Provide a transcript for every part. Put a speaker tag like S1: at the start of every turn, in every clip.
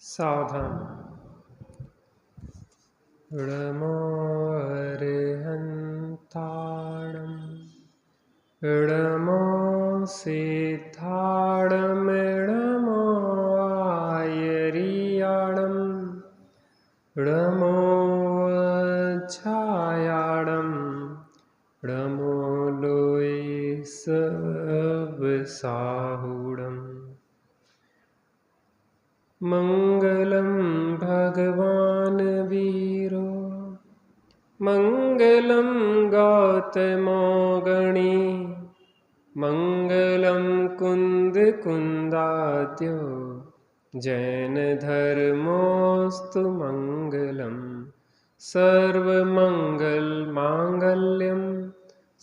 S1: सावधान। णमो अर्हन्ताणं णमो सिद्धाणं णमो आयर्याणं णमो छायाणं णमो लोये सवसाहुणम्। मंगलम भगवान वीरो मंगलम गौतमो गणी मंगलम कुंद कुंदाद्यो जैन धर्मोस्तु मंगलम सर्वमंगल मांगल्यम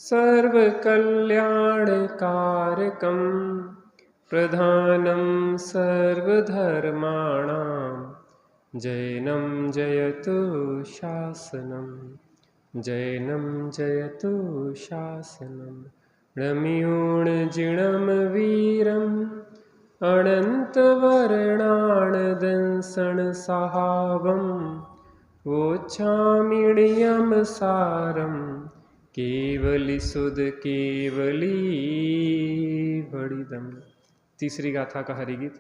S1: सर्वकल्याणकारकम प्रधानं सर्वधर्माणां जैनं जयतु शासनं जैनं जयतु शासनं। रम्यूणजिणं वीरम् अनन्तवर्णाणदंसनसाहावं वोच्छामिणीयं सारं केवलीसुध केवलीवडिदम्। तीसरी गाथा का हरिगीत।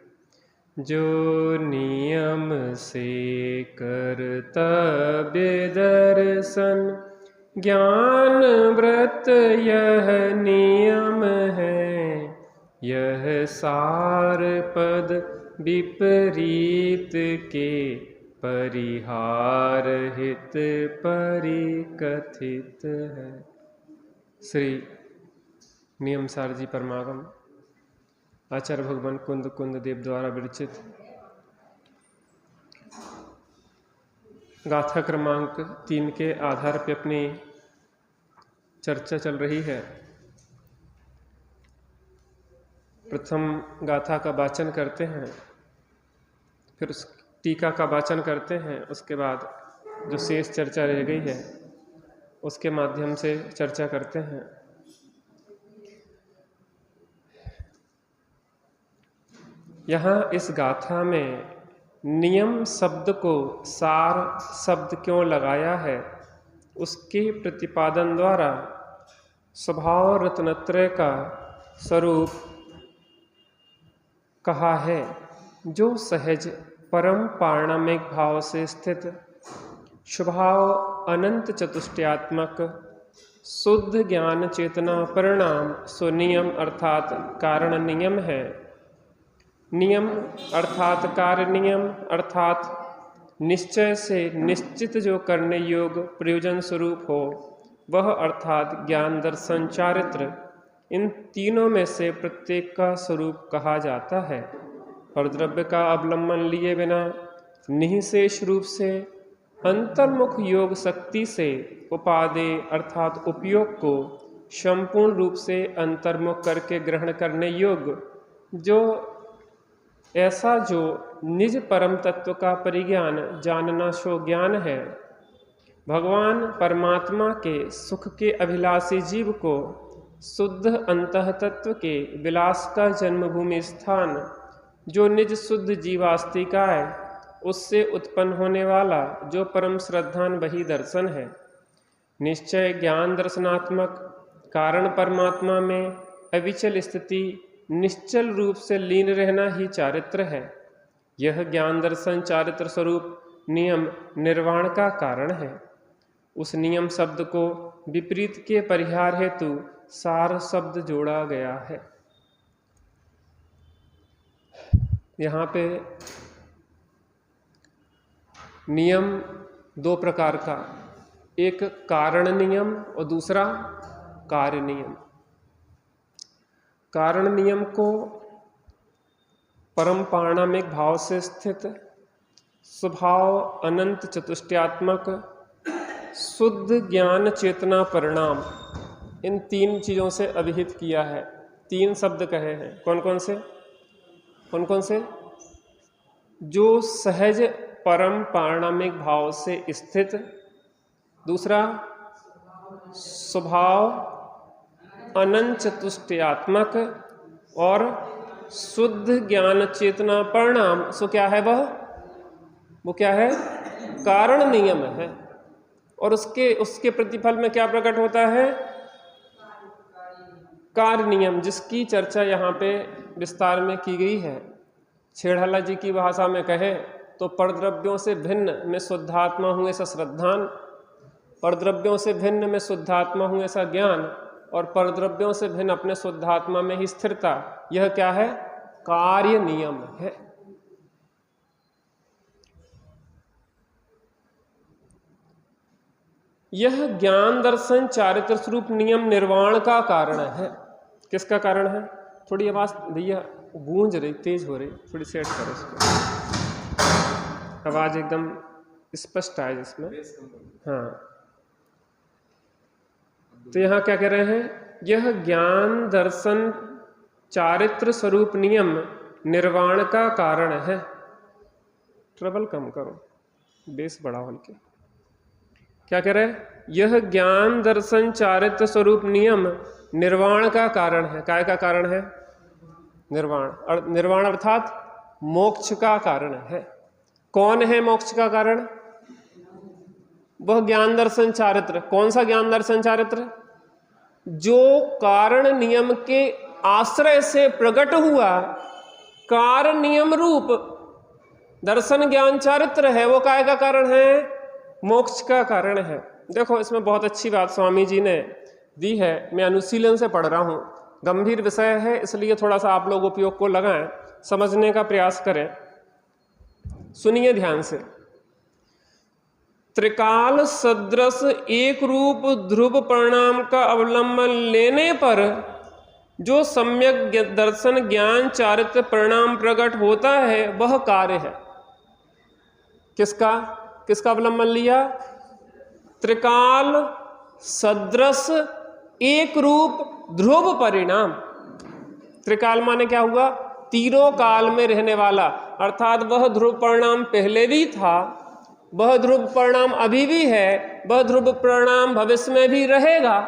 S1: जो नियम से कर्तव्य दर्शन ज्ञान व्रत यह नियम है, यह सार पद विपरीत के परिहार हित परिकथित है। श्री नियमसार जी परमागम आचार्य भगवान कुंद कुंद देव द्वारा विरचित गाथा क्रमांक 3 के आधार पर अपनी चर्चा चल रही है। प्रथम गाथा का वाचन करते हैं, फिर उस टीका का वाचन करते हैं, उसके बाद जो शेष चर्चा रह गई है उसके माध्यम से चर्चा करते हैं। यहाँ इस गाथा में नियम शब्द को सार शब्द क्यों लगाया है, उसके प्रतिपादन द्वारा स्वभाव रत्नत्रय का स्वरूप कहा है, जो सहज परम पारणामिक भाव से स्थित स्वभाव अनंत चतुष्टयात्मक शुद्ध ज्ञान चेतना परिणाम स्वनियम अर्थात कारण नियम है। नियम अर्थात कार्य नियम अर्थात निश्चय से निश्चित जो करने योग प्रयोजन स्वरूप हो वह अर्थात ज्ञान दर्शन चारित्र, इन तीनों में से प्रत्येक का स्वरूप कहा जाता है। और द्रव्य का अवलंबन लिए बिना निःशेष रूप से अंतर्मुख योग शक्ति से उपादेय अर्थात उपयोग को संपूर्ण रूप से अंतर्मुख करके ग्रहण करने योग्य जो ऐसा जो निज परम तत्व का परिज्ञान जानना सो ज्ञान है। भगवान परमात्मा के सुख के अभिलाषी जीव को शुद्ध अंतः तत्व के विलास का जन्मभूमि स्थान जो निज शुद्ध जीवास्तिका है, उससे उत्पन्न होने वाला जो परम श्रद्धान वही दर्शन है। निश्चय ज्ञान दर्शनात्मक कारण परमात्मा में अविचल स्थिति निश्चल रूप से लीन रहना ही चारित्र है। यह ज्ञान दर्शन चारित्र स्वरूप नियम निर्वाण का कारण है। उस नियम शब्द को विपरीत के परिहार हेतु सार शब्द जोड़ा गया है। यहाँ पे नियम दो प्रकार का, एक कारण नियम और दूसरा कार्य नियम। कारण नियम को परम पारणामिक भाव से स्थित स्वभाव अनंत चतुष्टयात्मक शुद्ध ज्ञान चेतना परिणाम, इन तीन चीज़ों से अभिहित किया है। तीन शब्द कहे हैं, कौन कौन से? कौन कौन से? जो सहज परम पारणामिक भाव से स्थित, दूसरा स्वभाव अनंत चतुष्टयात्मक और शुद्ध ज्ञान चेतना परिणाम। सो क्या है वह? वो क्या है? कारण नियम है। और उसके प्रतिफल में क्या प्रकट होता है? कार्य नियम, जिसकी चर्चा यहाँ पे विस्तार में की गई है। छेड़हला जी की भाषा में कहें तो परद्रव्यों से भिन्न में शुद्धात्मा हूँ ऐसा श्रद्धान, परद्रव्यों से भिन्न में शुद्धात्मा हूँ ऐसा ज्ञान, और परद्रव्यों से भिन्न अपने शुद्धात्मा में ही स्थिरता, यह क्या है? कार्य नियम है। यह ज्ञान दर्शन चारित्र स्वरूप नियम निर्वाण का कारण है। किसका कारण है? थोड़ी आवाज भैया गूंज रही, तेज हो रही, थोड़ी सेट करो इसको, आवाज एकदम स्पष्ट आए जिसमें। हाँ, तो यहाँ क्या कह रहे हैं? यह ज्ञान दर्शन चारित्र स्वरूप नियम निर्वाण का कारण है। ट्रबल कम करो, बेस बढ़ाओ हल्के। क्या कह रहे हैं? यह ज्ञान दर्शन चारित्र स्वरूप नियम निर्वाण का कारण है। काय का कारण है? निर्वाण। और निर्वाण अर्थात मोक्ष का कारण है। कौन है मोक्ष का कारण? वह ज्ञान दर्शन चारित्र। कौन सा ज्ञान दर्शन चारित्र? जो कारण नियम के आश्रय से प्रकट हुआ कारण नियम रूप दर्शन ज्ञान चारित्र है, वो काय का कारण है? मोक्ष का कारण है। देखो, इसमें बहुत अच्छी बात स्वामी जी ने दी है। मैं अनुशीलन से पढ़ रहा हूँ, गंभीर विषय है, इसलिए थोड़ा सा आप लोग उपयोग को लगाएं, समझने का प्रयास करें। सुनिए ध्यान से। त्रिकाल सदृश एक रूप ध्रुव परिणाम का अवलंबन लेने पर जो सम्यक दर्शन ज्ञान चारित्र परिणाम प्रकट होता है वह कार्य है। किसका? किसका अवलंबन लिया? त्रिकाल सदृश एक रूप ध्रुव परिणाम। त्रिकाल माने क्या हुआ? तीनों काल में रहने वाला, अर्थात वह ध्रुव परिणाम पहले भी था, वह ध्रुव परिणाम अभी भी है, वह ध्रुव परिणाम भविष्य में भी रहेगा।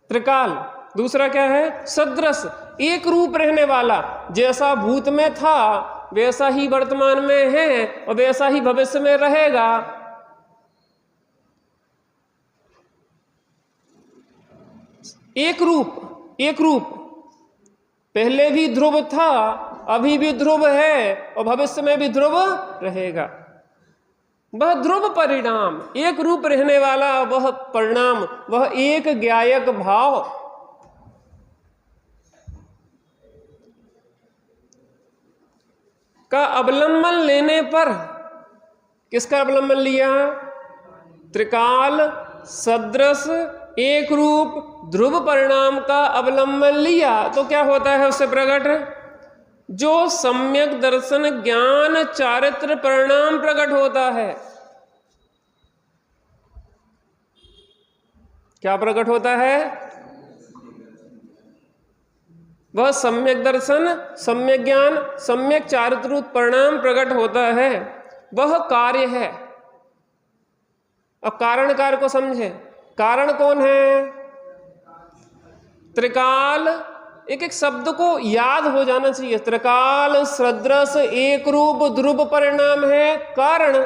S1: त्रिकाल। दूसरा क्या है? सदृश, एक रूप रहने वाला, जैसा भूत में था वैसा ही वर्तमान में है और वैसा ही भविष्य में रहेगा। एक रूप, एक रूप, पहले भी ध्रुव था, अभी भी ध्रुव है और भविष्य में भी ध्रुव रहेगा। वह ध्रुव परिणाम, एक रूप रहने वाला वह परिणाम, वह एक ज्ञायक भाव का अवलंबन लेने पर, किसका अवलंबन लिया? त्रिकाल सदृश एक रूप ध्रुव परिणाम का अवलंबन लिया तो क्या होता है उससे प्रकट? जो सम्यक दर्शन ज्ञान चारित्र परिणाम प्रकट होता है। क्या प्रकट होता है? वह सम्यक दर्शन, सम्यक ज्ञान, सम्यक चारित्र परिणाम प्रकट होता है, वह कार्य है। अब कारण कार्य को समझे। कारण कौन है? त्रिकाल। एक एक शब्द को याद हो जाना चाहिए। त्रिकाल सदृश एक रूप ध्रुव परिणाम है कारण।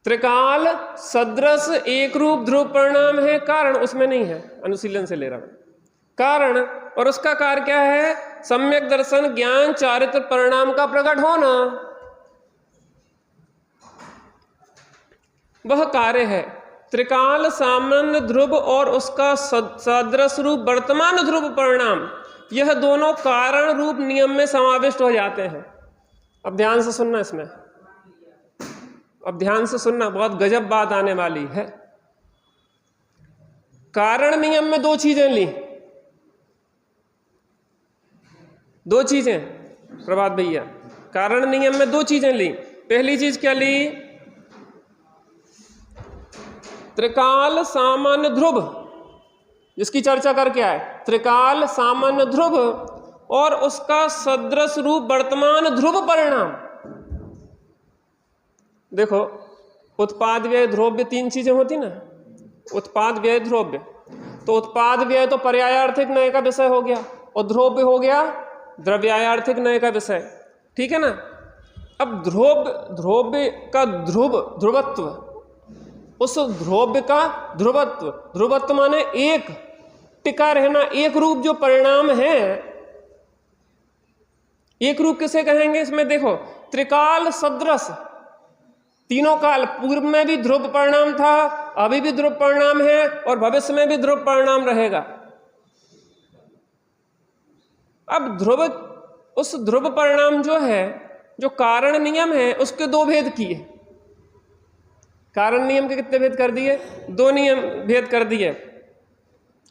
S1: त्रिकाल सदृश एक रूप ध्रुव परिणाम है कारण, उसमें नहीं है, अनुशीलन से ले रहा हूं। कारण, और उसका कार्य क्या है? सम्यक दर्शन ज्ञान चारित्र परिणाम का प्रकट होना, वह कार्य है। त्रिकाल सामान्य ध्रुव और उसका सदृश रूप वर्तमान ध्रुव परिणाम, यह दोनों कारण रूप नियम में समाविष्ट हो जाते हैं। अब ध्यान से सुनना, इसमें अब ध्यान से सुनना, बहुत गजब बात आने वाली है। कारण नियम में दो चीजें ली, दो चीजें प्रभात भैया, कारण नियम में दो चीजें ली। पहली चीज क्या ली? त्रिकाल सामान्य ध्रुव, जिसकी चर्चा करके आए। त्रिकाल सामान्य ध्रुव और उसका सदृश रूप वर्तमान ध्रुव परिणाम। देखो, उत्पाद व्यय ध्रुव्य तीन चीजें होती ना, उत्पाद व्यय ध्रुव्य। तो उत्पाद व्यय तो पर्यायार्थिक नय का विषय हो गया और ध्रुव्य हो गया द्रव्यायार्थिक नय का विषय, ठीक है ना। अब ध्रुव्य का ध्रुवत्व, उस ध्रुव्य का ध्रुवत्व माने एक टिका रहना, एक रूप जो परिणाम है। एक रूप किसे कहेंगे इसमें देखो, त्रिकाल सदृश, तीनों काल, पूर्व में भी ध्रुव परिणाम था, अभी भी ध्रुव परिणाम है और भविष्य में भी ध्रुव परिणाम रहेगा। अब उस ध्रुव परिणाम जो है, जो कारण नियम है, उसके दो भेद किए। कारण नियम के कितने भेद कर दिए? दो नियम भेद कर दिए।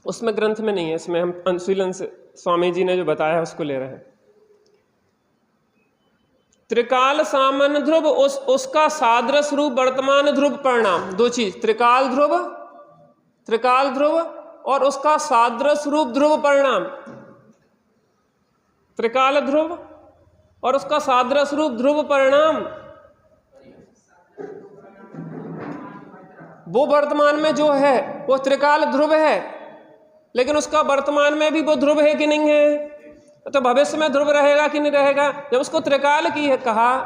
S1: उसमें ग्रंथ में नहीं है, इसमें हम अनुशीलन से स्वामी जी ने जो बताया उसको ले रहे हैं। त्रिकाल सामान्य ध्रुव, उसका सादृश रूप वर्तमान ध्रुव परिणाम, दो चीज, त्रिकाल ध्रुव और उसका सादृश रूप ध्रुव परिणाम। त्रिकाल ध्रुव और उसका सादृश रूप ध्रुव परिणाम, वो वर्तमान में जो है वो त्रिकाल ध्रुव है, लेकिन उसका वर्तमान में भी वो ध्रुव है कि नहीं है? तो भविष्य में ध्रुव रहेगा कि नहीं रहेगा? जब उसको त्रिकाल की है कहा,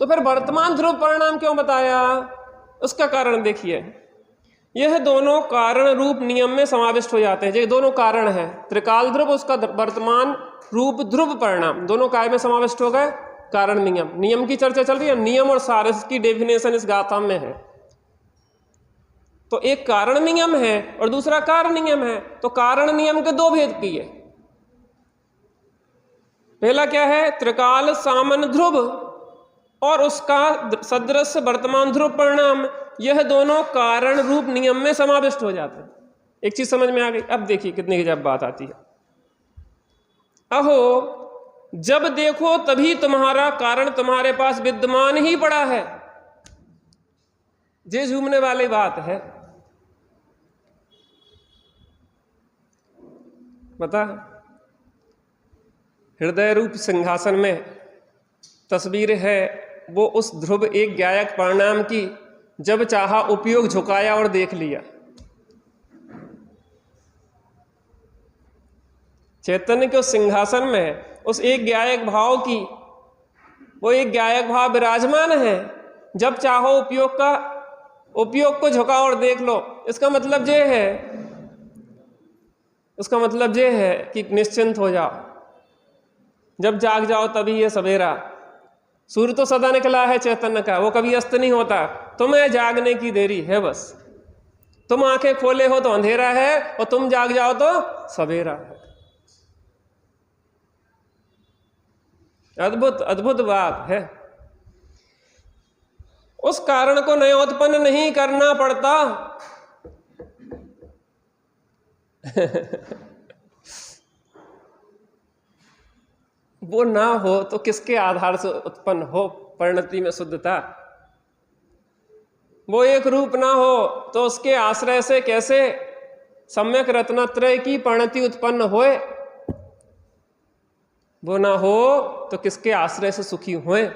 S1: तो फिर वर्तमान ध्रुव परिणाम क्यों बताया? उसका कारण देखिए, यह दोनों कारण रूप नियम में समाविष्ट हो जाते हैं। ये दोनों कारण है, त्रिकाल ध्रुव, उसका वर्तमान रूप ध्रुव परिणाम, दोनों काय में समाविष्ट हो गए? कारण नियम। नियम की चर्चा चल रही है, नियम और सार, इसकी डेफिनेशन इस गाथा में है। तो एक कारण नियम है और दूसरा कारण नियम है, तो कारण नियम के दो भेद किए। पहला क्या है? त्रिकाल सामान्य ध्रुव और उसका सदृश वर्तमान ध्रुव परिणाम, यह दोनों कारण रूप नियम में समाविष्ट हो जाते हैं। एक चीज समझ में आ गई? अब देखिए कितनी गजब बात आती है। अहो, जब देखो तभी तुम्हारा कारण तुम्हारे पास विद्यमान ही पड़ा है। ये झूमने वाली बात है। बता, हृदय रूप सिंहासन में तस्वीर है, वो उस ध्रुव एक गायक परिणाम की, जब चाहा उपयोग झुकाया और देख लिया। चैतन्य के उस सिंहासन में उस एक गायक भाव की, वो एक गायक भाव विराजमान है, जब चाहो उपयोग को झुकाओ और देख लो। इसका मतलब ये है कि निश्चिंत हो जाओ, जब जाग जाओ तभी ये सवेरा। सूर्य तो सदा निकला है चैतन्य का, वो कभी अस्त नहीं होता, तुम्हें जागने की देरी है बस। तुम आंखें खोले हो तो अंधेरा है और तुम जाग जाओ तो सवेरा है। अद्भुत अद्भुत बात है। उस कारण को नया उत्पन्न नहीं करना पड़ता। वो ना हो तो किसके आधार से उत्पन्न हो परिणति में शुद्धता? वो एक रूप ना हो तो उसके आश्रय से कैसे सम्यक रत्नत्रय की परिणति उत्पन्न होए? वो ना हो तो किसके आश्रय से सुखी होए?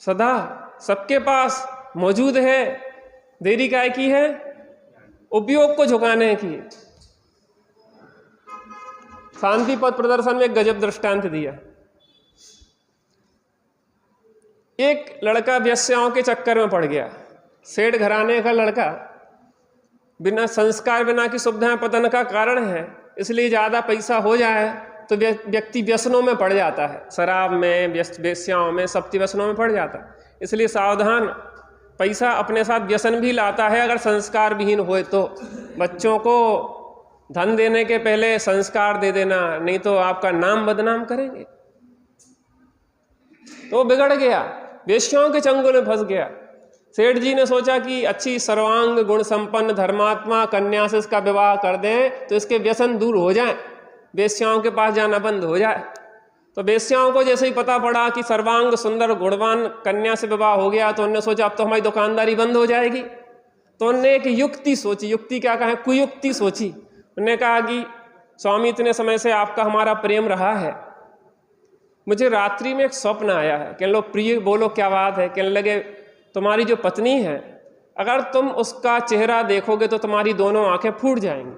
S1: सदा सबके पास मौजूद है, देरी काय की है? उपयोग को झुकाने की। शांति पथ प्रदर्शन में एक गजब दृष्टांत दिया। एक लड़का वेश्याओं के चक्कर में पड़ गया, सेठ घराने का लड़का, बिना संस्कार, बिना की सुविधाएं पतन का कारण है, इसलिए ज्यादा पैसा हो जाए तो व्यक्ति व्यसनों में पड़ जाता है, शराब में, वेश्याओं में, सब व्यसनों में पड़ जाता है। इसलिए सावधान, पैसा अपने साथ व्यसन भी लाता है अगर संस्कार विहीन होए तो। बच्चों को धन देने के पहले संस्कार दे देना, नहीं तो आपका नाम बदनाम करेंगे। तो बिगड़ गया, वेश्याओं के चंगुल में फंस गया। सेठ जी ने सोचा कि अच्छी सर्वांग गुण संपन्न धर्मात्मा कन्या से इसका विवाह कर दें तो इसके व्यसन दूर हो जाए, वेश्याओं के पास जाना बंद हो जाए। तो वेश्याओं को जैसे ही पता पड़ा कि सर्वांग सुंदर गुणवान कन्या से विवाह हो गया, तो उन्होंने सोचा अब तो हमारी दुकानदारी बंद हो जाएगी। तो उन्होंने एक युक्ति सोची, युक्ति क्या कहें, कुयुक्ति सोची। उन्होंने कहा कि स्वामी, इतने समय से आपका हमारा प्रेम रहा है, मुझे रात्रि में एक स्वप्न आया है। कहने लो प्रिय, बोलो क्या बात है? कहने लगे तुम्हारी जो पत्नी है, अगर तुम उसका चेहरा देखोगे तो तुम्हारी दोनों आंखें फूट जाएंगी।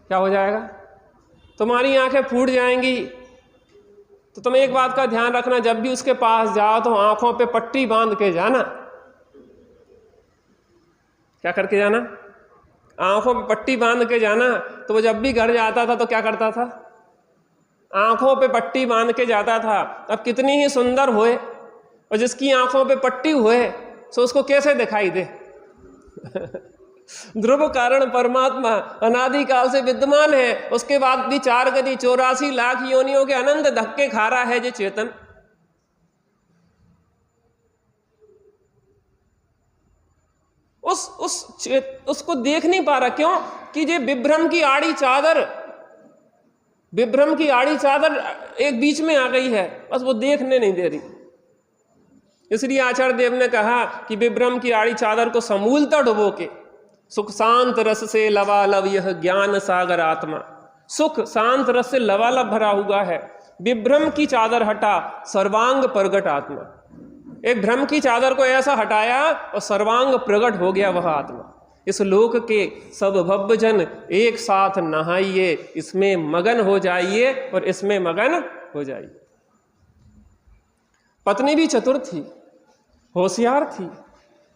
S1: क्या हो जाएगा? तुम्हारी आंखें फूट जाएंगी। तो तुम एक बात का ध्यान रखना, जब भी उसके पास जाओ तो आंखों पे पट्टी बांध के जाना। क्या करके जाना? आंखों पे पट्टी बांध के जाना। तो वो जब भी घर जाता था तो क्या करता था? आंखों पे पट्टी बांध के जाता था। अब कितनी ही सुंदर होए और जिसकी आंखों पे पट्टी हुए तो उसको कैसे दिखाई दे? ध्रुव कारण परमात्मा अनादिकाल से विद्यमान है, उसके बाद भी 4 गति 84 लाख योनियों के अनंत धक्के खा रहा है जो चेतन। उसको देख नहीं पा रहा। क्यों? कि ये विभ्रम की आड़ी चादर एक बीच में आ गई है, बस वो देखने नहीं दे रही। इसलिए आचार्य देव ने कहा कि विभ्रम की आड़ी चादर को समूलता डुबो के सुख शांत रस से लवालब यह ज्ञान सागर आत्मा। सुख शांत रस से लवालब भरा हुआ है। विभ्रम की चादर हटा सर्वांग प्रगट आत्मा। एक भ्रम की चादर को ऐसा हटाया और सर्वांग प्रगट हो गया वह आत्मा। इस लोक के सब भव्य जन एक साथ नहाइए, इसमें मगन हो जाइए और इसमें मगन हो जाइए। पत्नी भी चतुर थी, होशियार थी।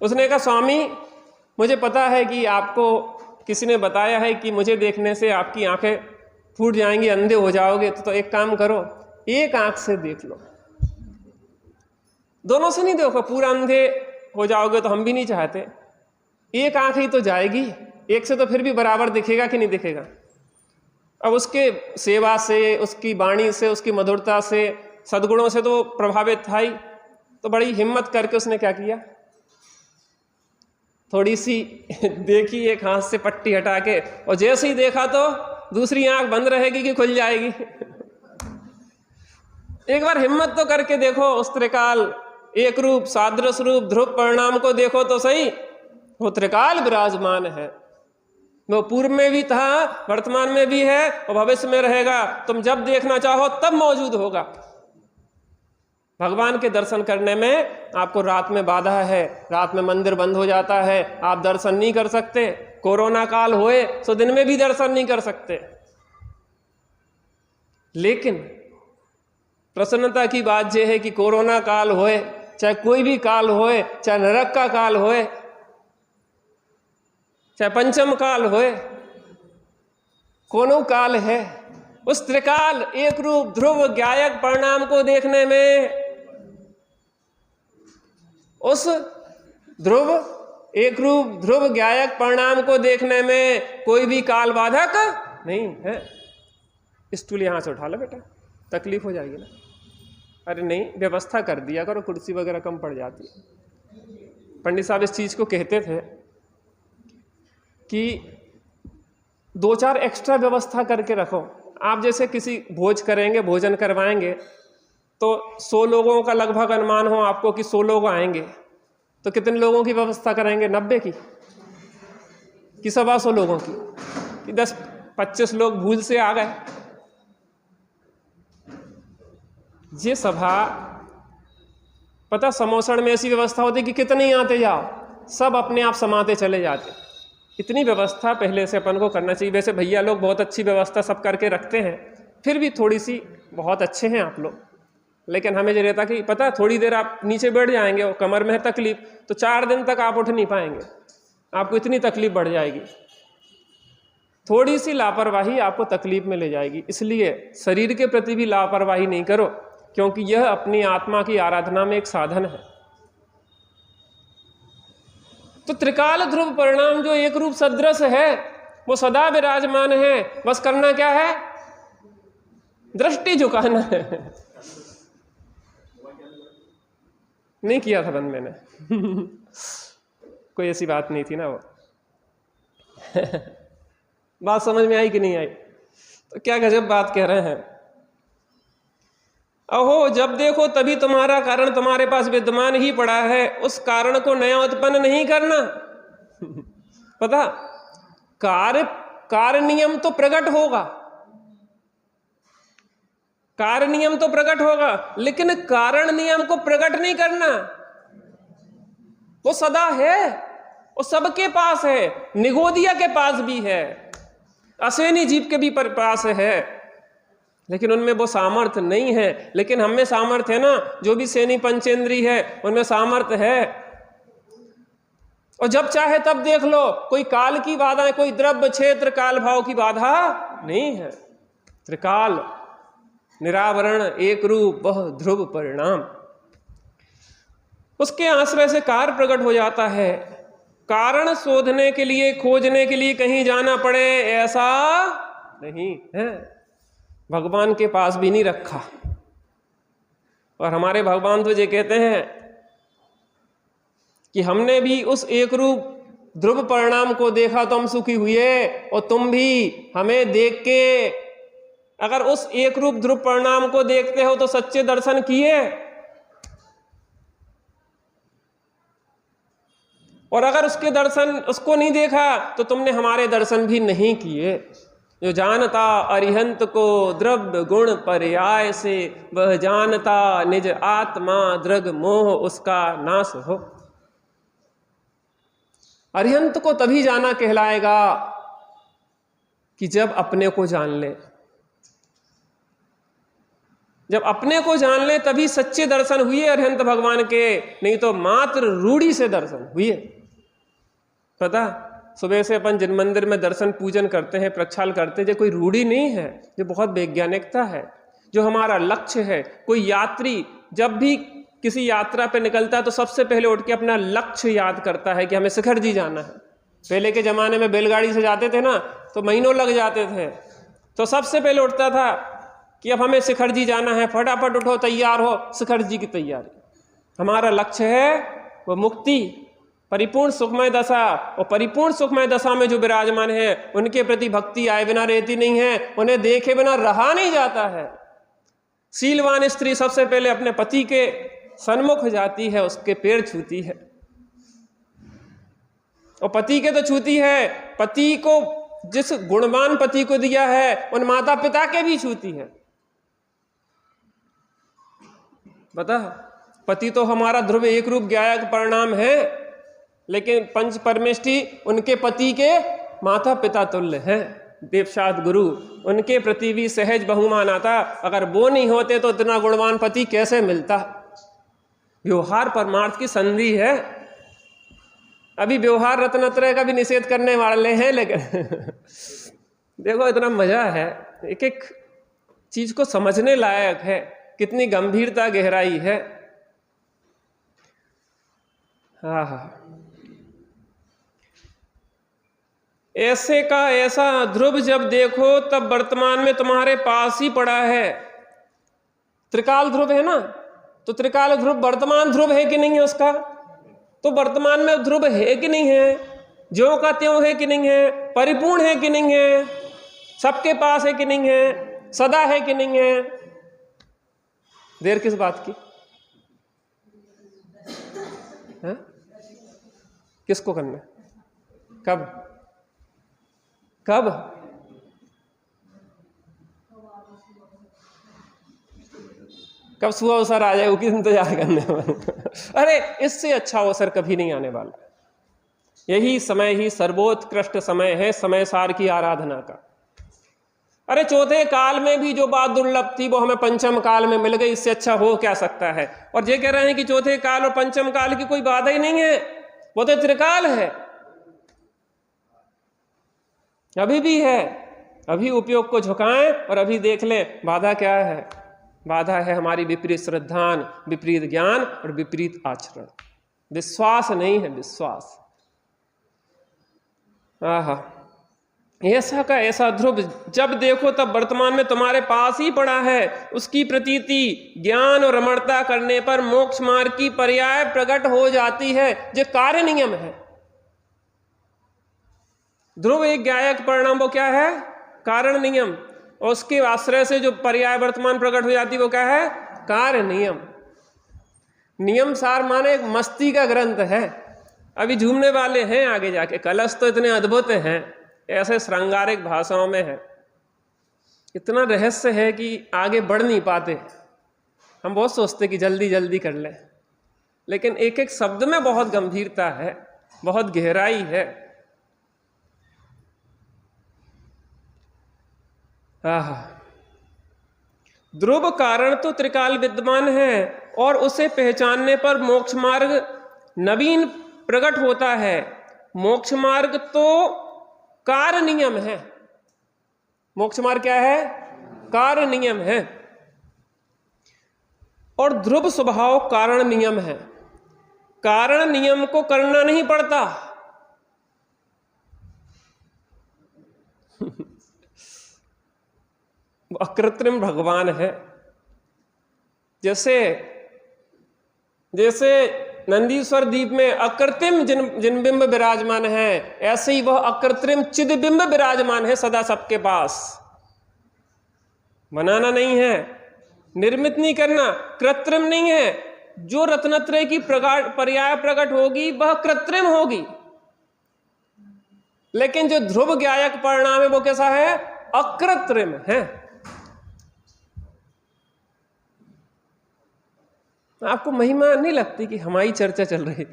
S1: उसने कहा, स्वामी मुझे पता है कि आपको किसी ने बताया है कि मुझे देखने से आपकी आंखें फूट जाएंगी, अंधे हो जाओगे, तो एक काम करो, एक आंख से देख लो। दोनों से नहीं देखो, पूरा अंधे हो जाओगे तो हम भी नहीं चाहते। एक आंख ही तो जाएगी, एक से तो फिर भी बराबर दिखेगा कि नहीं दिखेगा। अब उसके सेवा से, उसकी वाणी से, उसकी मधुरता से, सद्गुणों से तो प्रभावित था ही। तो बड़ी हिम्मत करके उसने क्या किया, थोड़ी सी देखी एक हाथ से पट्टी हटा के, और जैसे ही देखा तो दूसरी आंख बंद रहेगी कि खुल जाएगी। एक बार हिम्मत तो करके देखो। उस त्रिकाल एक रूप सादृश रूप ध्रुव परिणाम को देखो तो सही। वो त्रिकाल विराजमान है, वो पूर्व में भी था, वर्तमान में भी है और भविष्य में रहेगा। तुम जब देखना चाहो तब मौजूद होगा। भगवान के दर्शन करने में आपको रात में बाधा है, रात में मंदिर बंद हो जाता है, आप दर्शन नहीं कर सकते। कोरोना काल होए तो दिन में भी दर्शन नहीं कर सकते। लेकिन प्रसन्नता की बात यह है कि कोरोना काल होए, चाहे कोई भी काल होए, चाहे नरक का काल होए, चाहे पंचम काल होए, कोनो काल है, उस त्रिकाल एक रूप ध्रुव ज्ञायक परिणाम को देखने में, उस ध्रुव एक रूप ध्रुव ज्ञायक परिणाम को देखने में कोई भी काल बाधक नहीं है। स्टूल यहां से उठा लो बेटा, तकलीफ हो जाएगी ना। अरे नहीं, व्यवस्था कर दिया करो, कुर्सी वगैरह कम पड़ जाती है। पंडित साहब इस चीज को कहते थे कि 2-4 एक्स्ट्रा व्यवस्था करके रखो। आप जैसे किसी भोज करेंगे, भोजन करवाएंगे, तो 100 लोगों का लगभग अनुमान हो आपको कि 100 लोग आएंगे, तो कितने लोगों की व्यवस्था करेंगे? 90 की कि 125 लोगों की, कि 10-25 लोग भूल से आ गए। ये सभा पता समोसण में ऐसी व्यवस्था होती कि कितने ही आते जाओ, सब अपने आप समाते चले जाते। इतनी व्यवस्था पहले से अपन को करना चाहिए। वैसे भैया लोग बहुत अच्छी व्यवस्था सब करके रखते हैं, फिर भी थोड़ी सी बहुत अच्छे हैं आप लोग। लेकिन हमें ये रहता कि पता थोड़ी देर आप नीचे बैठ जाएंगे और कमर में है तकलीफ, तो 4 दिन तक आप उठ नहीं पाएंगे, आपको इतनी तकलीफ बढ़ जाएगी। थोड़ी सी लापरवाही आपको तकलीफ में ले जाएगी। इसलिए शरीर के प्रति भी लापरवाही नहीं करो, क्योंकि यह अपनी आत्मा की आराधना में एक साधन है। तो त्रिकाल ध्रुव परिणाम जो एक रूप सदृश है वो सदा विराजमान है। बस करना क्या है? दृष्टि झुकाना है। नहीं किया था बंद मैंने। कोई ऐसी बात नहीं थी ना वो। बात समझ में आई कि नहीं आई? तो क्या गजब बात कह रहे हैं। अहो जब देखो तभी तुम्हारा कारण तुम्हारे पास विद्यमान ही पड़ा है, उस कारण को नया उत्पन्न नहीं करना। पता कार्य नियम तो प्रकट होगा, कार्य नियम तो प्रकट होगा, लेकिन कारण नियम को प्रकट नहीं करना। वो सदा है, वो सबके पास है, निगोदिया के पास भी है। असेनी जीव के भी पास है, लेकिन उनमें वो सामर्थ्य नहीं है। लेकिन हम में सामर्थ्य है ना, जो भी सेनी पंचेंद्री है उनमें सामर्थ्य है। और जब चाहे तब देख लो, कोई काल की बाधा है, कोई द्रव्य क्षेत्र काल भाव की बाधा नहीं है। त्रिकाल निरावरण एक रूप वह ध्रुव परिणाम, उसके आश्रय से कार्य प्रकट हो जाता है। कारण शोधने के लिए, खोजने के लिए कहीं जाना पड़े ऐसा नहीं है। भगवान के पास भी नहीं रखा। और हमारे भगवान तो ये कहते हैं कि हमने भी उस एक रूप ध्रुव परिणाम को देखा तो हम सुखी हुए, और तुम भी हमें देख के अगर उस एक रूप ध्रुव परिणाम को देखते हो तो सच्चे दर्शन किए, और अगर उसको नहीं देखा तो तुमने हमारे दर्शन भी नहीं किए। जो जानता अरिहंत को द्रव्य गुण पर्याय से, वह जानता निज आत्मा दृग मोह उसका नाश हो। अरिहंत को तभी जाना कहलाएगा कि जब अपने को जान ले। जब अपने को जान ले तभी सच्चे दर्शन हुए अरिहंत भगवान के, नहीं तो मात्र रूढ़ी से दर्शन हुए। पता, सुबह से अपन जिन मंदिर में दर्शन पूजन करते हैं, प्रक्षाल करते हैं, जो कोई रूढ़ी नहीं है, जो बहुत वैज्ञानिकता है, जो हमारा लक्ष्य है। कोई यात्री जब भी किसी यात्रा पे निकलता है तो सबसे पहले उठ के अपना लक्ष्य याद करता है कि हमें शिखर जी जाना है। पहले के जमाने में बैलगाड़ी से जाते थे ना, तो महीनों लग जाते थे, तो सबसे पहले उठता था कि अब हमें शिखर जी जाना है, फटाफट उठो, तैयार हो, शिखर जी की तैयारी। हमारा लक्ष्य है वो मुक्ति, परिपूर्ण सुखमय दशा। और परिपूर्ण सुखमय दशा में जो विराजमान है उनके प्रति भक्ति आए बिना रहती नहीं है, उन्हें देखे बिना रहा नहीं जाता है। शीलवान स्त्री सबसे पहले अपने पति के सन्मुख जाती है, उसके पैर छूती है, और पति के तो छूती है, पति को जिस गुणवान पति को दिया है उन माता पिता के भी छूती है। बता, पति तो हमारा ध्रुव एक रूप ज्ञायक परिणाम है, लेकिन पंच परमेष्टि उनके पति के माता पिता तुल्य है, देवशाद गुरु, उनके प्रति भी सहज बहुमान आता। अगर वो नहीं होते तो इतना गुणवान पति कैसे मिलता। व्यवहार परमार्थ की संधि है। अभी व्यवहार रत्नत्रय का भी निषेध करने वाले हैं, लेकिन देखो इतना मजा है, एक एक चीज को समझने लायक है, कितनी गंभीरता गहराई है। हाँ, ऐसे का ऐसा ध्रुव जब देखो तब वर्तमान में तुम्हारे पास ही पड़ा है। त्रिकाल ध्रुव है ना, तो त्रिकाल ध्रुव वर्तमान ध्रुव है कि नहीं है उसका? तो वर्तमान में ध्रुव है कि नहीं है? ज्यों का त्यों है कि नहीं है? परिपूर्ण है कि नहीं है? सबके पास है कि नहीं है? सदा है कि नहीं है? देर किस बात की है? किसको करना है? कब कब? कब सुबह अवसर आ जाए उसकी इंतजार करने वाला। अरे इससे अच्छा अवसर कभी नहीं आने वाला। यही समय ही सर्वोत्कृष्ट समय है समय सार की आराधना का। अरे चौथे काल में भी जो बात दुर्लभ थी वो हमें पंचम काल में मिल गई, इससे अच्छा हो क्या सकता है। और ये कह रहे हैं कि चौथे काल और पंचम काल की कोई बाधा ही नहीं है, वो तो त्रिकाल है, अभी भी है। अभी उपयोग को झुकाएं और अभी देख लें बाधा क्या है। बाधा है हमारी विपरीत श्रद्धान, विपरीत ज्ञान और विपरीत आचरण। विश्वास नहीं है, विश्वास। आहा, ऐसा का ऐसा ध्रुव जब देखो तब वर्तमान में तुम्हारे पास ही पड़ा है। उसकी प्रतीति ज्ञान और रमणता करने पर मोक्ष मार्ग की पर्याय प्रकट हो जाती है। जो कार्य नियम है, ध्रुव एक ज्ञायक परिणाम वो क्या है? कारण नियम। और उसके आश्रय से जो पर्याय वर्तमान प्रकट हो जाती है वो क्या है? कार्य नियम। नियम सार माने एक मस्ती का ग्रंथ है। अभी झूमने वाले हैं आगे जाके। कलश तो इतने अद्भुत हैं, ऐसे श्रृंगारिक भाषाओं में है, इतना रहस्य है कि आगे बढ़ नहीं पाते। हम बहुत सोचते कि जल्दी जल्दी कर लें, लेकिन एक एक शब्द में बहुत गंभीरता है, बहुत गहराई है। आहा, ध्रुव कारण तो त्रिकाल विद्यमान है और उसे पहचानने पर मोक्ष मार्ग नवीन प्रकट होता है। मोक्ष मार्ग तो कार्य नियम है। मोक्ष मार्ग क्या है? कार्य नियम है। और ध्रुव स्वभाव कारण नियम है। कारण नियम को करना नहीं पड़ता। अकृत्रिम भगवान है। जैसे नंदीश्वर द्वीप में अकृत्रिम जिन बिंब विराजमान है, ऐसे ही वह अकृत्रिम चिद बिंब विराजमान है सदा सबके पास। बनाना नहीं है, निर्मित नहीं करना, कृत्रिम नहीं है। जो रत्नत्रय की पर्याय प्रकट होगी वह कृत्रिम होगी, लेकिन जो ध्रुव ज्ञायक परिणाम है वो कैसा है? अकृत्रिम है। आपको महिमा नहीं लगती कि हमारी चर्चा चल रही?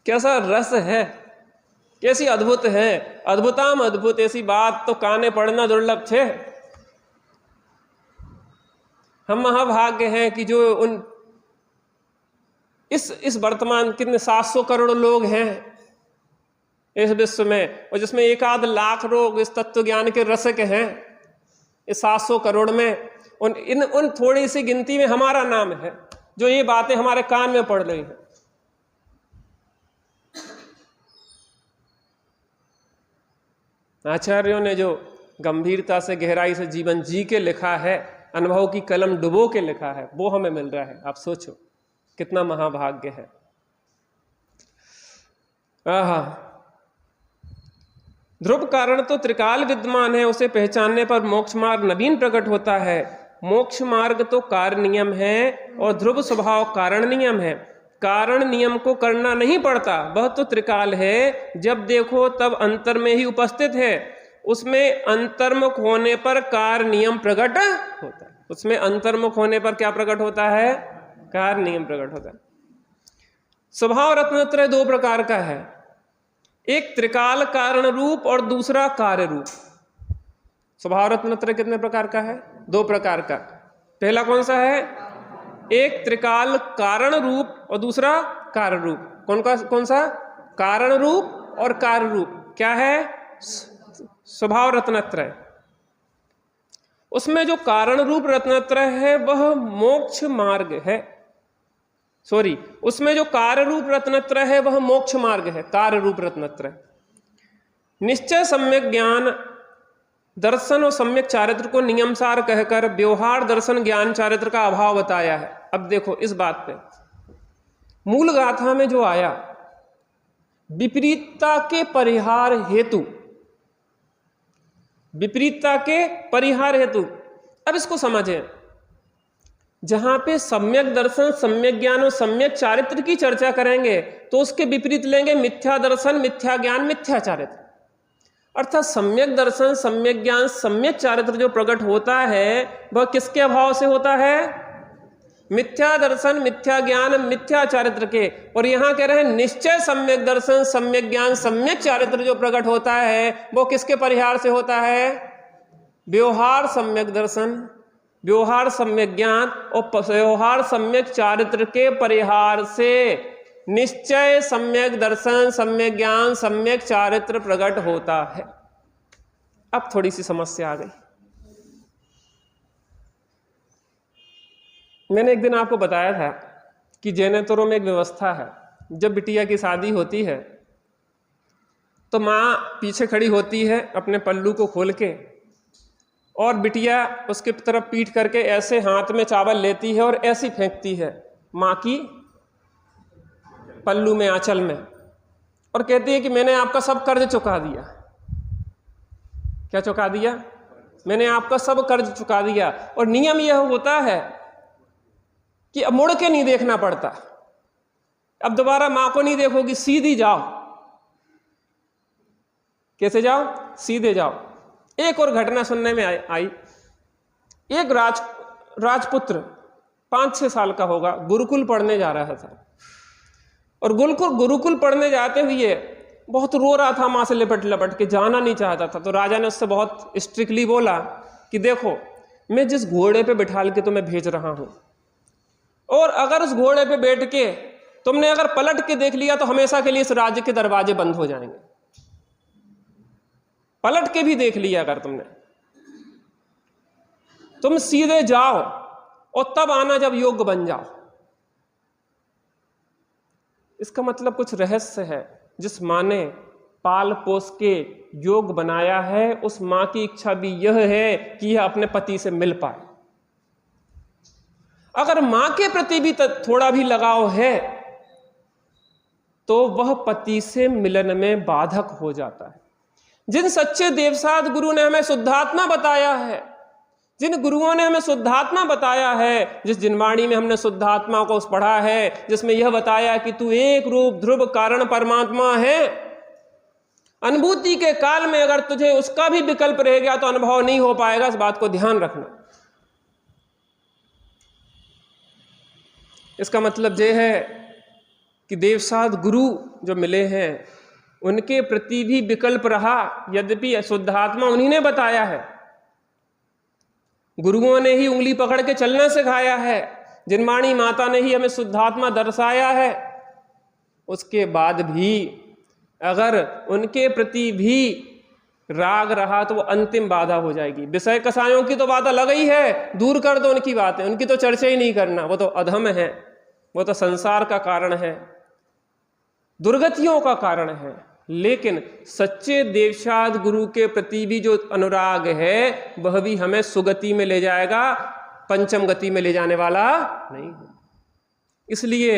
S1: कैसा रस है, कैसी अद्भुत है। अद्भुताम अद्भुत, ऐसी बात तो काने पड़ना दुर्लभ थे। हम महाभाग्य हैं कि जो उन इस वर्तमान कितने 700 करोड़ लोग हैं इस विश्व में, और जिसमें 1-8 लाख लोग इस तत्व ज्ञान के रसिक हैं। इस 700 करोड़ में उन थोड़ी सी गिनती में हमारा नाम है, जो ये बातें हमारे कान में पड़ रही हैं। आचार्यों ने जो गंभीरता से, गहराई से जीवन जी के लिखा है, अनुभव की कलम डुबो के लिखा है, वो हमें मिल रहा है। आप सोचो कितना महाभाग्य है। आहा, ध्रुव कारण तो त्रिकाल विद्यमान है, उसे पहचानने पर मोक्ष मार्ग नवीन प्रकट होता है। मोक्ष मार्ग तो कार्य नियम है और ध्रुव स्वभाव कारण नियम है। कारण नियम को करना नहीं पड़ता, वह तो त्रिकाल है, जब देखो तब अंतर में ही उपस्थित है। उसमें अंतर्मुख होने पर कार्य नियम प्रकट होता है। उसमें अंतर्मुख होने पर क्या प्रकट होता है? कार्य नियम प्रकट होता है। स्वभाव रत्नत्रय 2 प्रकार का है, एक त्रिकाल कारण रूप और दूसरा कार्य रूप। स्वभाव रत्नत्रय कितने प्रकार का है? 2 प्रकार का। पहला कौन सा है? एक त्रिकाल कारण रूप और दूसरा कार्य रूप। कौन सा? कारण रूप और कार्य रूप। क्या है? स्वभाव रत्नत्रय। उसमें जो कारण रूप रत्नत्रय है वह मोक्ष मार्ग है। उसमें जो कार्य रूप रत्नत्रय है वह मोक्ष मार्ग है। कार्य रूप रत्नत्रय निश्चय, सम्यक ज्ञान, दर्शन और सम्यक चारित्र को नियमसार कहकर व्यवहार दर्शन ज्ञान चारित्र का अभाव बताया है। अब देखो इस बात पे मूल गाथा में जो आया, विपरीतता के परिहार हेतु, विपरीतता के परिहार हेतु। अब इसको समझें, जहां पे सम्यक दर्शन, सम्यक ज्ञान और सम्यक चारित्र की चर्चा करेंगे तो उसके विपरीत लेंगे मिथ्या दर्शन, मिथ्या ज्ञान, मिथ्या चारित्र। अर्थात सम्यक दर्शन, सम्यक ज्ञान, सम्यक चारित्र जो प्रकट होता है वह किसके अभाव से होता है? मिथ्या दर्शन, मिथ्या ज्ञान, मिथ्या चारित्र के। और यहां कह रहे हैं निश्चय सम्यक दर्शन, सम्यक ज्ञान, सम्यक चारित्र जो प्रकट होता है वो किसके परिहार से होता है? व्यवहार सम्यक दर्शन, व्यवहार सम्यक ज्ञान और व्यवहार सम्यक चारित्र के परिहार से निश्चय सम्यक दर्शन, सम्यक ज्ञान, सम्यक चारित्र प्रकट होता है। अब थोड़ी सी समस्या आ गई। मैंने एक दिन आपको बताया था कि जैनेतरों में एक व्यवस्था है, जब बिटिया की शादी होती है तो माँ पीछे खड़ी होती है अपने पल्लू को खोल के, और बिटिया उसके तरफ पीठ करके ऐसे हाथ में चावल लेती है और ऐसी फेंकती है माँ की पल्लू में, आंचल में, और कहती है कि मैंने आपका सब कर्ज चुका दिया। क्या चुका दिया? मैंने आपका सब कर्ज चुका दिया। और नियम यह होता है कि अब मुड़ के नहीं देखना पड़ता, अब दोबारा माँ को नहीं देखोगी, सीधी जाओ। कैसे जाओ? सीधे जाओ। एक और घटना सुनने में आई। एक राजपुत्र 5-6 साल का होगा, गुरुकुल पढ़ने जा रहा था, और गुरुकुल पढ़ने जाते हुए बहुत रो रहा था, माँ से लिपट लिपट के, जाना नहीं चाहता था। तो राजा ने उससे बहुत स्ट्रिक्टली बोला कि देखो मैं जिस घोड़े पे बिठाल के तुम्हें भेज रहा हूं, और अगर उस घोड़े पे बैठ के तुमने अगर पलट के देख लिया तो हमेशा के लिए इस राज्य के दरवाजे बंद हो जाएंगे। पलट के भी देख लिया अगर तुमने, तुम सीधे जाओ और तब आना जब योग्य बन जाओ। इसका मतलब कुछ रहस्य है। जिस माँ ने पाल पोस के योग बनाया है, उस मां की इच्छा भी यह है कि यह अपने पति से मिल पाए। अगर मां के प्रति भी थोड़ा भी लगाव है तो वह पति से मिलन में बाधक हो जाता है। जिन सच्चे देवसाद गुरु ने हमें शुद्धात्मा बताया है, जिन गुरुओं ने हमें शुद्धात्मा बताया है, जिस जिनवाणी में हमने शुद्धात्मा को पढ़ा है, जिसमें यह बताया कि तू एक रूप ध्रुव कारण परमात्मा है, अनुभूति के काल में अगर तुझे उसका भी विकल्प रह गया तो अनुभव नहीं हो पाएगा। इस बात को ध्यान रखना। इसका मतलब यह है कि देवसाद गुरु जो मिले हैं उनके प्रति भी विकल्प रहा, यद्यपि शुद्धात्मा उन्हीं ने बताया है, गुरुओं ने ही उंगली पकड़ के चलना सिखाया है, जिनवाणी माता ने ही हमें शुद्धात्मा दर्शाया है। उसके बाद भी अगर उनके प्रति भी राग रहा तो वो अंतिम बाधा हो जाएगी। विषय कसायों की तो बात अलग ही है, दूर कर दो उनकी बातें, उनकी तो चर्चा ही नहीं करना, वो तो अधम है, वो तो संसार का कारण है, दुर्गतियों का कारण है। लेकिन सच्चे देवसाद गुरु के प्रति भी जो अनुराग है वह भी हमें सुगति में ले जाएगा, पंचम गति में ले जाने वाला नहीं है। इसलिए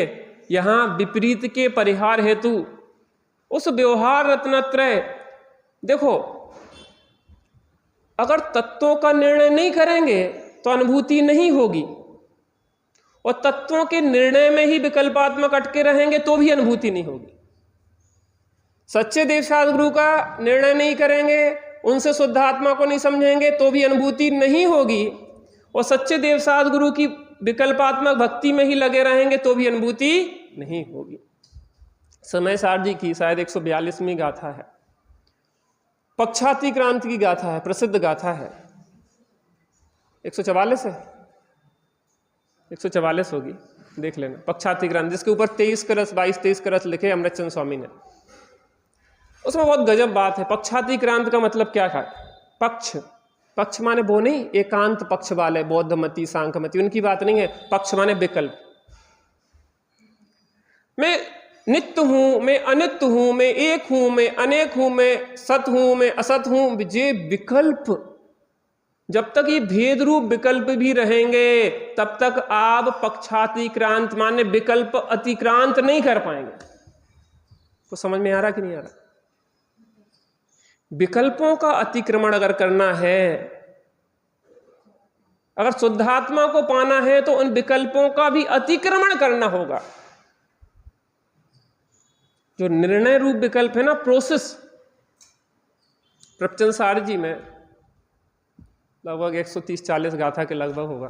S1: यहां विपरीत के परिहार हेतु उस व्यवहार रत्नत्रय, देखो अगर तत्वों का निर्णय नहीं करेंगे तो अनुभूति नहीं होगी, और तत्वों के निर्णय में ही विकल्पात्मक अटके रहेंगे तो भी अनुभूति नहीं होगी। सच्चे देवसाद गुरु का निर्णय नहीं करेंगे, उनसे शुद्धात्मा को नहीं समझेंगे तो भी अनुभूति नहीं होगी, और सच्चे देवसाद गुरु की विकल्पात्मक भक्ति में ही लगे रहेंगे तो भी अनुभूति नहीं होगी। समय सार जी की शायद 142वीं गाथा है, पक्षाति क्रांति की गाथा है, प्रसिद्ध गाथा है। 144 है, 144 होगी, देख लेना। पक्षाति क्रांति, जिसके ऊपर 23 करस लिखे अमृतचंद स्वामी ने। उसमें बहुत गजब बात है। पक्षाति क्रांति का मतलब क्या है? पक्ष माने वो नहीं एकांत पक्ष वाले बौद्धमती सांख्यमती, उनकी बात नहीं है। पक्ष माने विकल्प। मैं नित्य हूं, मैं अनित्य हूं, मैं एक हूं, मैं अनेक हूं, मैं सत हूं, मैं असत हूं, ये विकल्प, जब तक ये भेद रूप विकल्प भी रहेंगे तब तक आप पक्षातिक्रांत माने विकल्प अतिक्रांत नहीं कर पाएंगे। तो समझ में आ रहा कि नहीं आ रहा? विकल्पों का अतिक्रमण अगर करना है, अगर शुद्धात्मा को पाना है तो उन विकल्पों का भी अतिक्रमण करना होगा। जो निर्णय रूप विकल्प है ना, प्रोसेस, प्रवचन सार जी में लगभग 130-140 गाथा के लगभग होगा,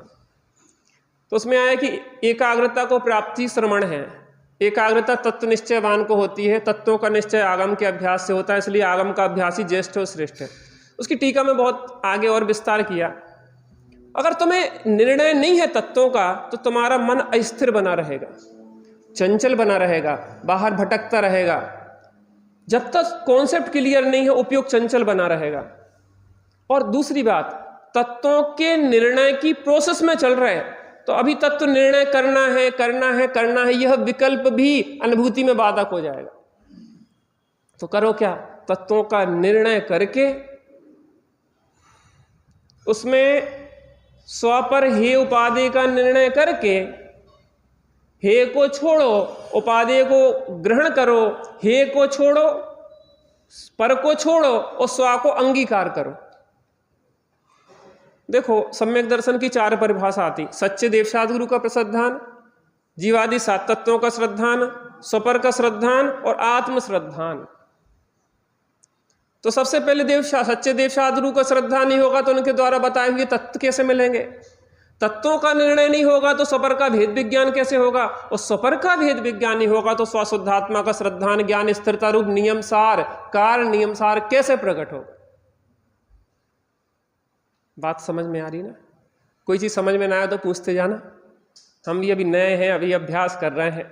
S1: तो उसमें आया कि एकाग्रता को प्राप्ति श्रवण है। एकाग्रता तत्व निश्चयवान को होती है, तत्वों का निश्चय आगम के अभ्यास से होता है, इसलिए आगम का अभ्यास ही ज्येष्ठ और श्रेष्ठ है। उसकी टीका में बहुत आगे और विस्तार किया। अगर तुम्हें निर्णय नहीं है तत्वों का तो तुम्हारा मन अस्थिर बना रहेगा, चंचल बना रहेगा, बाहर भटकता रहेगा। जब तक कॉन्सेप्ट क्लियर नहीं है उपयोग चंचल बना रहेगा। और दूसरी बात, तत्वों के निर्णय की प्रोसेस में चल रहे हैं तो अभी तत्व निर्णय करना है, यह विकल्प भी अनुभूति में बाधक हो जाएगा। तो करो क्या? तत्वों का निर्णय करके उसमें स्व पर हे उपादेय का निर्णय करके हे को छोड़ो, उपादेय को ग्रहण करो, हे को छोड़ो, पर को छोड़ो और स्व को अंगीकार करो। देखो सम्यक दर्शन की 4 परिभाषा आती। सच्चे देवसाद गुरु का प्रश्रद्धान, जीवादि 7 तत्वों का श्रद्धान, स्वपर का श्रद्धान और आत्म श्रद्धान। तो सबसे पहले सच्चे देवसाद गुरु का श्रद्धा नहीं होगा तो उनके द्वारा बताए हुए तत्व कैसे मिलेंगे? तत्वों का निर्णय नहीं होगा तो स्वपर का भेद विज्ञान कैसे होगा? और स्वपर का भेद विज्ञान नहीं होगा तो स्वशुद्धात्मा का श्रद्धान ज्ञान स्थिरता रूप नियमसार, कारण नियमसार कैसे प्रकट होगा? बात समझ में आ रही ना? कोई चीज़ समझ में ना आए तो पूछते जाना। हम भी अभी नए हैं, अभी अभ्यास कर रहे हैं,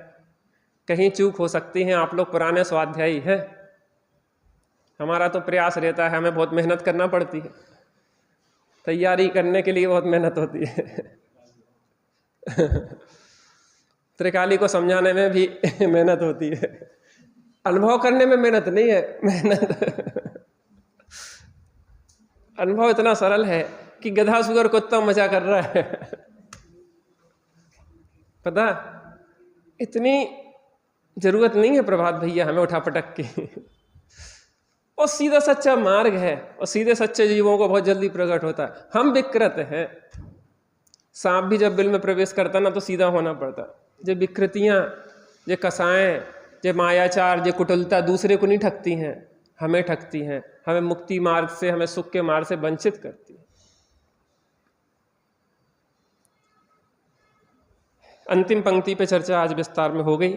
S1: कहीं चूक हो सकती है। आप लोग पुराने स्वाध्यायी हैं, हमारा तो प्रयास रहता है, हमें बहुत मेहनत करना पड़ती है, तैयारी करने के लिए बहुत मेहनत होती है। त्रिकाली को समझाने में भी मेहनत होती है, अनुभव करने में मेहनत नहीं है। मेहनत अनुभव इतना सरल है कि गधा सुगर कुत्ता मजा कर रहा है। पता, इतनी जरूरत नहीं है प्रभात भैया हमें उठा पटक की। और सीधा सच्चा मार्ग है, और सीधे सच्चे जीवों को बहुत जल्दी प्रकट होता है। हम विकृत हैं। सांप भी जब बिल में प्रवेश करता ना तो सीधा होना पड़ता। जो विकृतियां, जो कसाएं, जो मायाचार, जो कुटिलता दूसरे को नहीं ठगती हैं, हमें ठगती हैं, हमें मुक्ति मार्ग से, हमें सुख के मार्ग से वंचित करती है। अंतिम पंक्ति पे चर्चा आज विस्तार में हो गई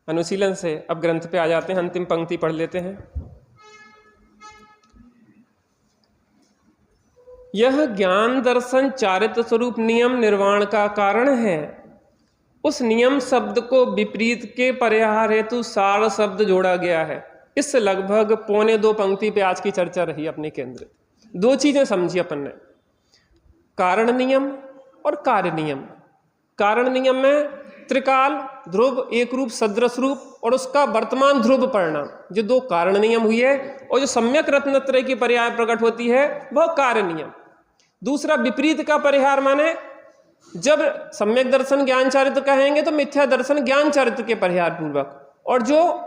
S1: अनुशीलन से। अब ग्रंथ पे आ जाते हैं, अंतिम पंक्ति पढ़ लेते हैं। यह ज्ञान दर्शन चारित्र स्वरूप नियम निर्वाण का कारण है। उस नियम शब्द को विपरीत के परिहार हेतु सार शब्द जोड़ा गया है। इस लगभग 1.25 पंक्ति पे आज की चर्चा रही अपनी केंद्रित। दो चीजें समझी अपन ने, कारण नियम और कार्य नियम। कारण नियम में त्रिकाल, ध्रुव, एक रूप, सदृश रूप और उसका वर्तमान ध्रुव परिणाम, जो दो कारण नियम हुई है, और जो सम्यक रत्नत्रय की पर्याय प्रकट होती है वह कार्य नियम। दूसरा विपरीत का परिहार, माने जब सम्यक दर्शन ज्ञान चारित्र कहेंगे तो मिथ्या दर्शन ज्ञान चारित्र के परिहार पूर्वक, और जो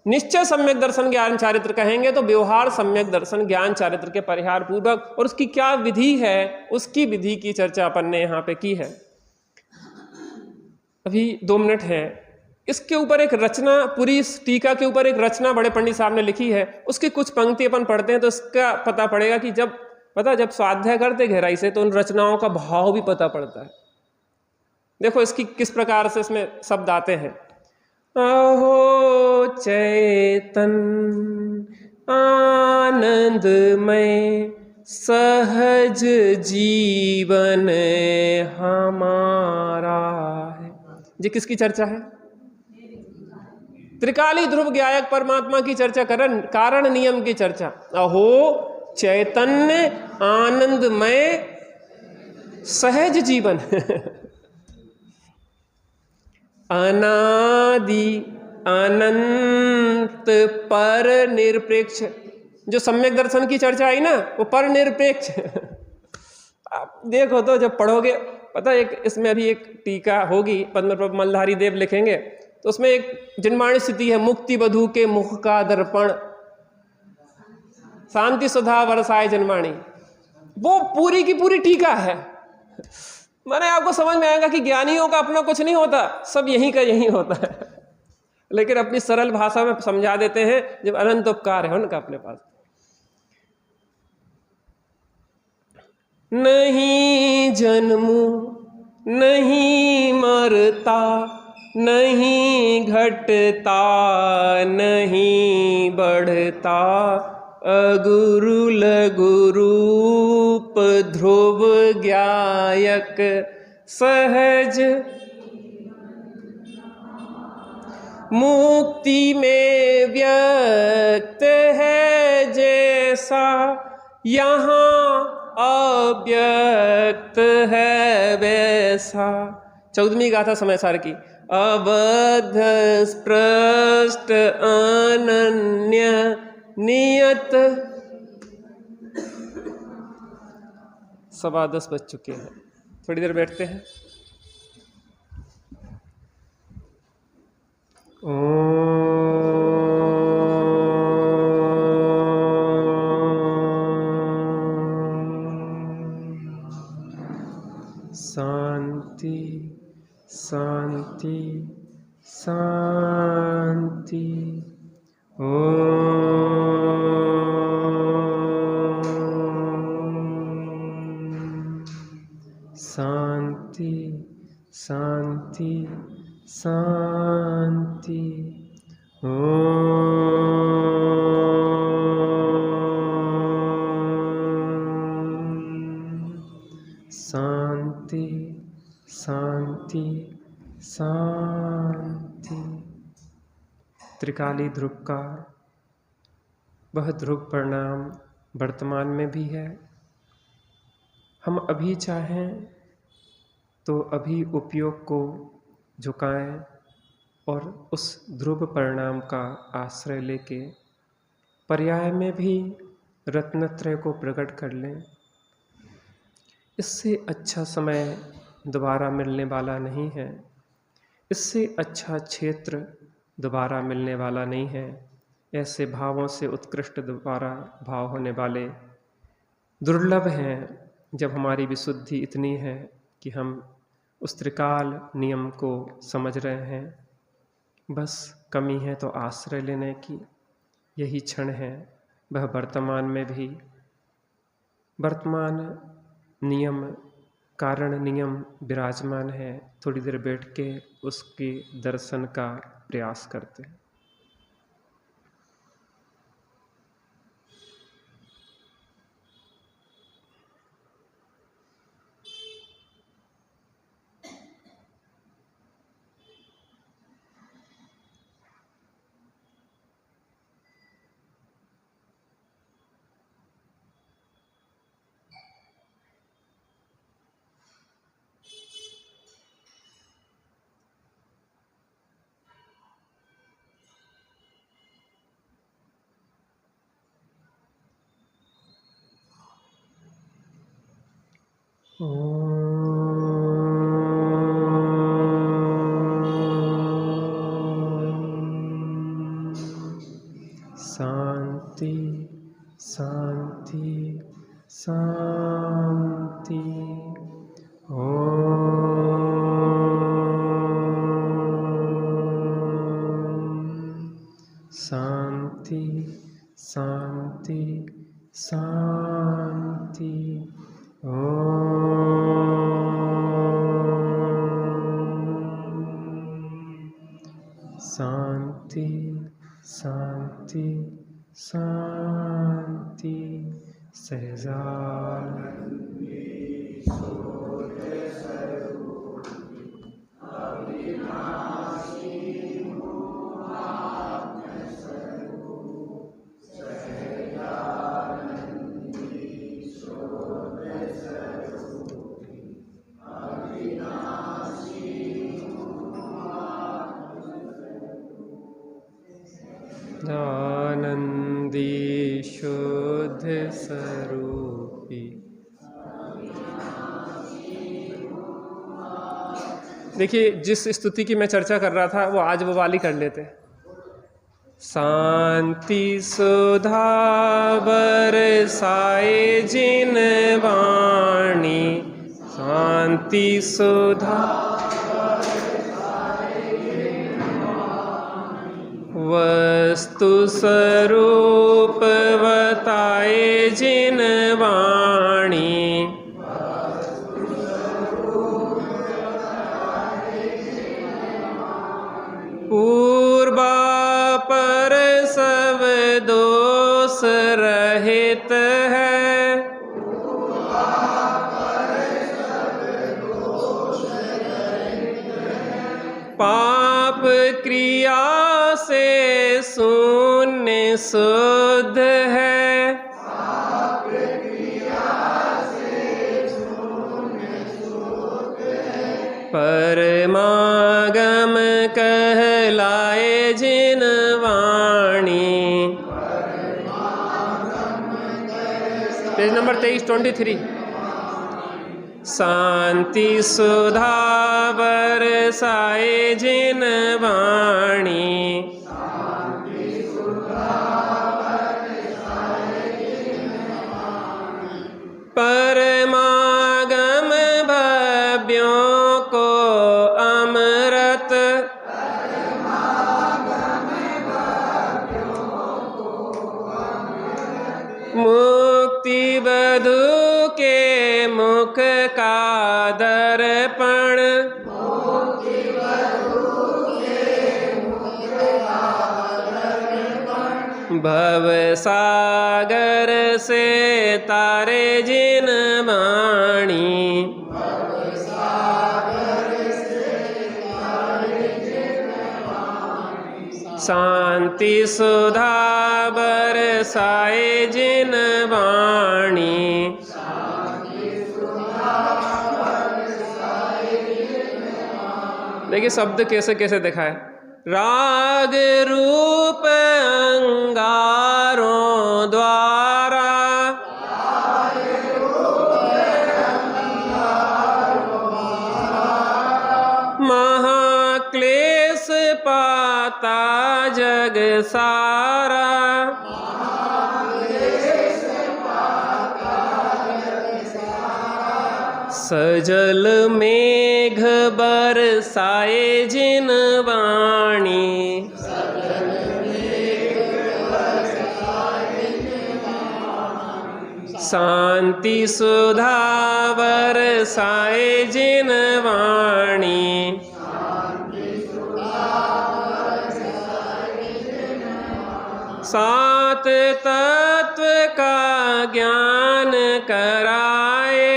S1: निश्चय सम्यक दर्शन ज्ञान चारित्र कहेंगे तो व्यवहार सम्यक दर्शन ज्ञान चारित्र के परिहार पूर्वक। और उसकी क्या विधि है, उसकी विधि की चर्चा अपन ने यहाँ पे की है। अभी 2 मिनट है, इसके ऊपर एक रचना, पूरी इस टीका के ऊपर एक रचना बड़े पंडित साहब ने लिखी है, उसकी कुछ पंक्ति अपन पढ़ते हैं तो इसका पता पड़ेगा कि जब स्वाध्याय करते गहराई से तो उन रचनाओं का भाव भी पता पड़ता है। देखो इसकी किस प्रकार से इसमें शब्द आते हैं। अहो चैतन आनंदमय सहज जीवन हमारा है। ये किसकी चर्चा है? त्रिकाली ध्रुव ज्ञायक परमात्मा की चर्चा करन, कारण नियम की चर्चा। अहो चैतन्य आनंदमय सहज जीवन अनादि अनंत पर निरपेक्ष। जो सम्यक दर्शन की चर्चा आई ना, वो पर निरपेक्ष। आप देखो तो जब पढ़ोगे, पता एक इसमें अभी एक टीका होगी, पद्मप्रभ मल्लधारी देव लिखेंगे, तो उसमें एक जिनवाणी स्थिति है, मुक्ति बधू के मुख का दर्पण शांति सुधा बरसाए जनवाणी। वो पूरी की पूरी टीका है। मैंने आपको समझ में आएगा कि ज्ञानियों का अपना कुछ नहीं होता, सब यहीं का यहीं होता है। लेकिन अपनी सरल भाषा में समझा देते हैं, जब अनंत उपकार है उनका अपने पास। नहीं जन्मू नहीं मरता, नहीं घटता नहीं बढ़ता, अगुरु लघु रूप ध्रुव ज्ञायक सहज मुक्ति में व्यक्त है जैसा, यहाँ अव्यक्त है वैसा। 14वीं गाथा समय सार की। अबद्ध स्पृष्ट अनन्य नियत। 10:15 बज चुके हैं, थोड़ी देर बैठते हैं। शांति शांति शांति। शांति शांति शांति। शांति शांति शांति। त्रिकाली ध्रुव का वह ध्रुव परिणाम वर्तमान में भी है। हम अभी चाहें तो अभी उपयोग को झुकाएं और उस ध्रुव परिणाम का आश्रय लेके पर्याय में भी रत्नत्रय को प्रकट कर लें। इससे अच्छा समय दोबारा मिलने वाला नहीं है, इससे अच्छा क्षेत्र दोबारा मिलने वाला नहीं है। ऐसे भावों से उत्कृष्ट दोबारा भाव होने वाले दुर्लभ हैं, जब हमारी विशुद्धि इतनी है कि हम उस त्रिकाल नियम को समझ रहे हैं। बस कमी है तो आश्रय लेने की। यही क्षण है, वह वर्तमान में भी वर्तमान नियम कारण नियम विराजमान है। थोड़ी देर बैठ के उसके दर्शन का प्रयास करते हैं। शांति शांति शांति। शांति शांति शांति। शांति शांति शांति। सहजाल आनंदी शुद्ध स्वरूपी। देखिए, जिस स्तुति की मैं चर्चा कर रहा था वो आज वो वाली कर लेते। शांति सुधा बरसाए जिन वाणी, शांति सुधा वस्तु स्वरूप बताए जिन वाणी, पूर्वा पर सब दोष रहित है, पाप क्रिया से शून्य शुद्ध है, परमागम कहलाए जिन वाणी। पेज नंबर 23 शांति सुधा बरसाए जिन वाणी, परमागम भव्यों को अमृत, मुक्ति बधू के मुख का दर्पण, भव सागर से तारे जिन वाणी, शांति सुधा बरसाए जिन वाणी। देखिए शब्द कैसे कैसे देखा है। राग रूप अंगारों द्वारा महाक्लेश पाता जग सारा। सजल मेघ बरसाए जिन वाणी। शांति सुधा बरसाए जिन वाणी। सात तत्व का ज्ञान कराए।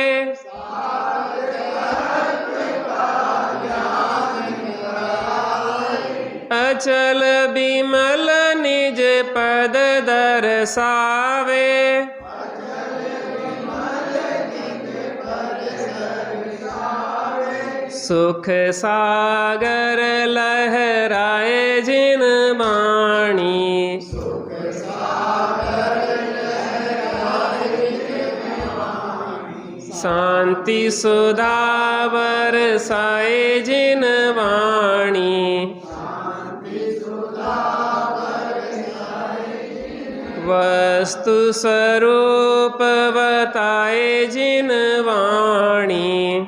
S1: अचल बिमल निज पद दर्शावे। सुख सागर लहराए जिन वाणी। शांति सुधा बरसाए जिन वाणी। वस्तु स्वरूप बताए जिन वाणी।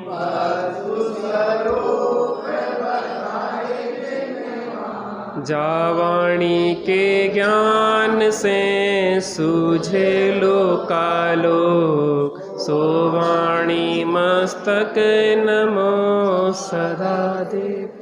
S1: जा वाणी के ज्ञान से सूझे लोकालोक। सो वाणी मस्तक नमो सदा देव।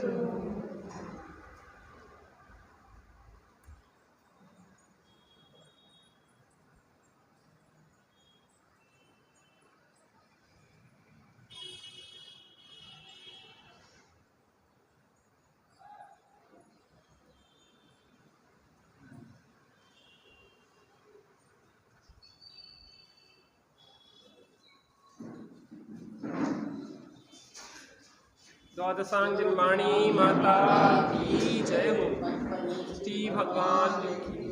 S1: द्वादशांग वाणी माता की जय हो। श्री भगवान की